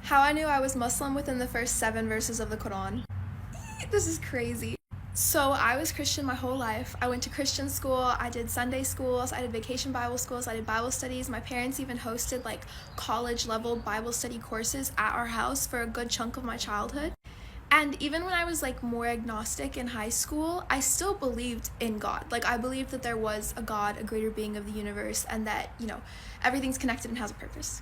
How I knew I was Muslim within the first 7 verses of the Quran. This is crazy. So I was Christian my whole life. I went to Christian school, I did Sunday schools, I did vacation Bible schools, I did Bible studies. My parents even hosted like college level Bible study courses at our house for a good chunk of my childhood. And even when I was like more agnostic in high school, I still believed in God. Like I believed that there was a God, a greater being of the universe, and that, everything's connected and has a purpose.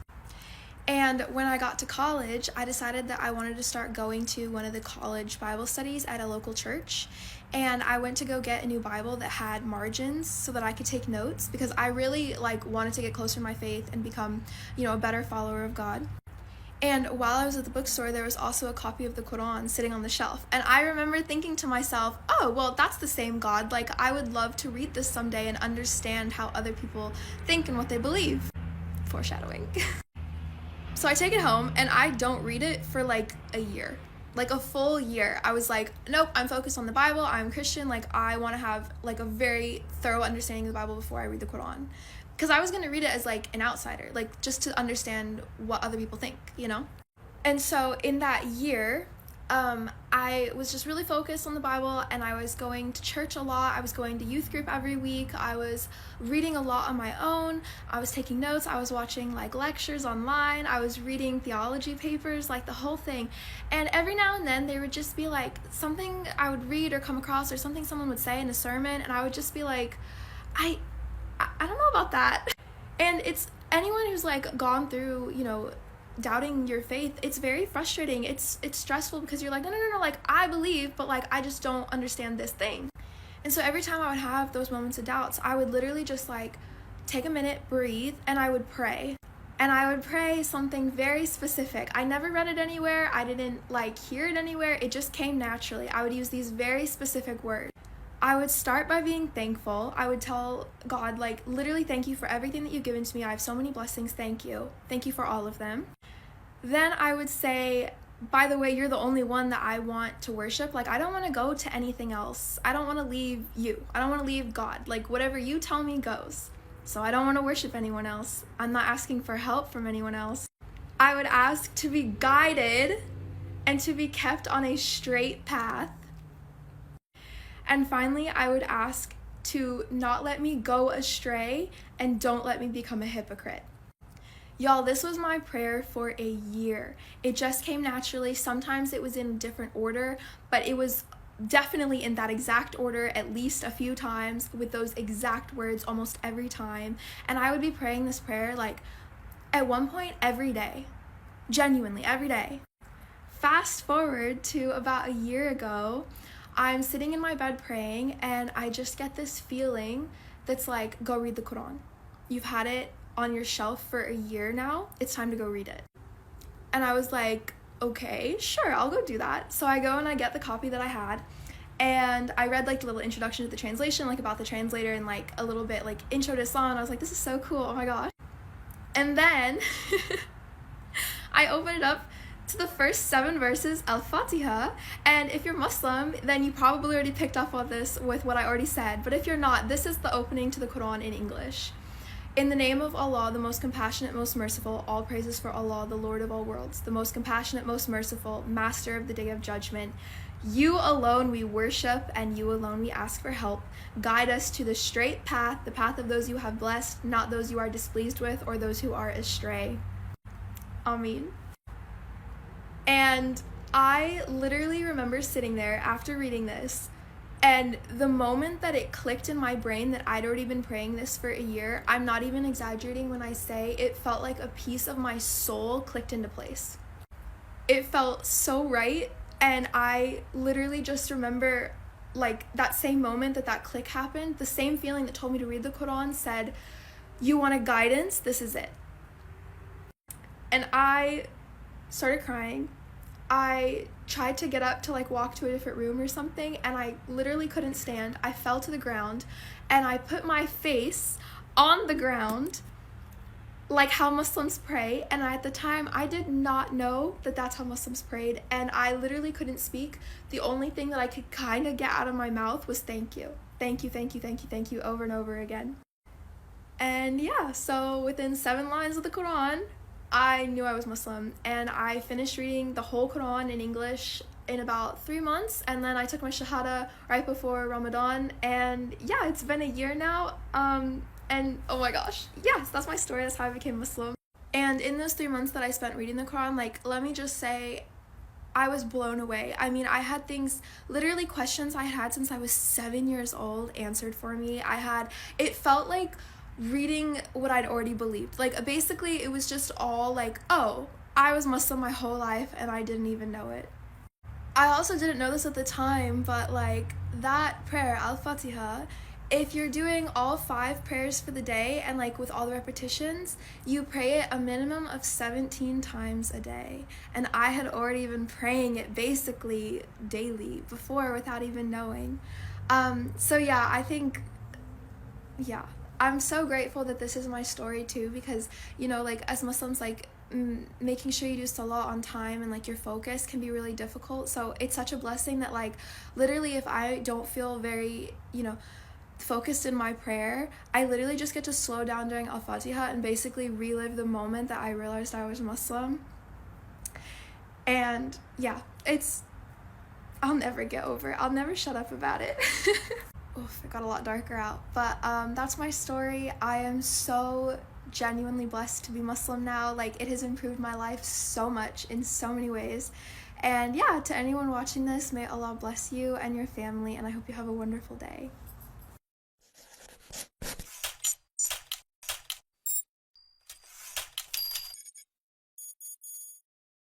And when I got to college, I decided that I wanted to start going to one of the college Bible studies at a local church. And I went to go get a new Bible that had margins so that I could take notes, because I really wanted to get closer to my faith and become, a better follower of God. And while I was at the bookstore, there was also a copy of the Quran sitting on the shelf. And I remember thinking to myself, oh, well, that's the same God. Like, I would love to read this someday and understand how other people think and what they believe. Foreshadowing. So I take it home and I don't read it for a year. A full year. I was like, nope, I'm focused on the Bible. I'm Christian. I want to have a very thorough understanding of the Bible before I read the Quran. Because I was going to read it as an outsider, just to understand what other people think, And so in that year, I was just really focused on the Bible, and I was going to church a lot. I was going to youth group every week. I was reading a lot on my own. I was taking notes. I was watching lectures online. I was reading theology papers, the whole thing. And every now and then there would just be something I would read or come across, or something someone would say in a sermon, and I would just be like, I don't know about that. And it's anyone who's gone through, doubting your faith, it's very frustrating. It's stressful, because you're no, I believe, but I just don't understand this thing. And so every time I would have those moments of doubts, I would literally just take a minute, breathe, and I would pray. And I would pray something very specific. I never read it anywhere. I didn't hear it anywhere. It just came naturally. I would use these very specific words. I would start by being thankful. I would tell God, literally, thank you for everything that you've given to me. I have so many blessings. Thank you. Thank you for all of them. Then I would say, by the way, you're the only one that I want to worship. I don't want to go to anything else. I don't want to leave you. I don't want to leave God. Whatever you tell me goes. So I don't want to worship anyone else. I'm not asking for help from anyone else. I would ask to be guided and to be kept on a straight path. And finally, I would ask to not let me go astray, and don't let me become a hypocrite. Y'all, this was my prayer for a year. It just came naturally. Sometimes it was in a different order, but it was definitely in that exact order at least a few times, with those exact words almost every time. And I would be praying this prayer at one point every day. Genuinely, every day. Fast forward to about a year ago, I'm sitting in my bed praying, and I just get this feeling that's go read the Quran. You've had it on your shelf for a year now. It's time to go read it. And I was like, okay, sure, I'll go do that. So I go and I get the copy that I had, and I read the little introduction to the translation, about the translator, and a little bit intro to Islam. And I was like, this is so cool. Oh my gosh. And then I open it up to the first 7 verses, Al-Fatiha, and if you're Muslim, then you probably already picked up on this with what I already said, but if you're not, this is the opening to the Quran in English. In the name of Allah, the most compassionate, most merciful, all praises for Allah, the Lord of all worlds, the most compassionate, most merciful, master of the day of judgment. You alone we worship, and you alone we ask for help. Guide us to the straight path, the path of those you have blessed, not those you are displeased with, or those who are astray. Ameen. And I literally remember sitting there after reading this, and the moment that it clicked in my brain that I'd already been praying this for a year, I'm not even exaggerating when I say it felt like a piece of my soul clicked into place. It felt so right, and I literally just remember that same moment that click happened, the same feeling that told me to read the Quran said, you want a guidance? This is it. And I started crying. I tried to get up to walk to a different room or something, and I literally couldn't stand. I fell to the ground, and I put my face on the ground how Muslims pray. And at the time, I did not know that that's how Muslims prayed, and I literally couldn't speak. The only thing that I could kind of get out of my mouth was thank you. Thank you, thank you, thank you, thank you, over and over again. And yeah, so within 7 lines of the Quran, I knew I was Muslim, and I finished reading the whole Quran in English in about 3 months, and then I took my Shahada right before Ramadan, and yeah, it's been a year now, and oh my gosh, yes, that's my story, that's how I became Muslim. And in those 3 months that I spent reading the Quran, like, let me just say, I was blown away. I mean, I had things, literally questions I had since I was 7 years old answered for me. It felt like reading what I'd already believed. Like, basically, it was just all like, oh, I was Muslim my whole life and I didn't even know it. I also didn't know this at the time, but like that prayer, Al-Fatiha, if you're doing all 5 prayers for the day and like with all the repetitions, you pray it a minimum of 17 times a day. And I had already been praying it basically daily before without even knowing. So yeah, I think, yeah, I'm so grateful that this is my story too, because, you know, like as Muslims, like making sure you do salah on time and like your focus can be really difficult. So it's such a blessing that like literally if I don't feel very, you know, focused in my prayer, I literally just get to slow down during Al-Fatiha and basically relive the moment that I realized I was Muslim. And yeah, I'll never get over it. I'll never shut up about it. Oof, it got a lot darker out. But that's my story. I am so genuinely blessed to be Muslim now. Like, it has improved my life so much in so many ways. And yeah, to anyone watching this, may Allah bless you and your family, and I hope you have a wonderful day.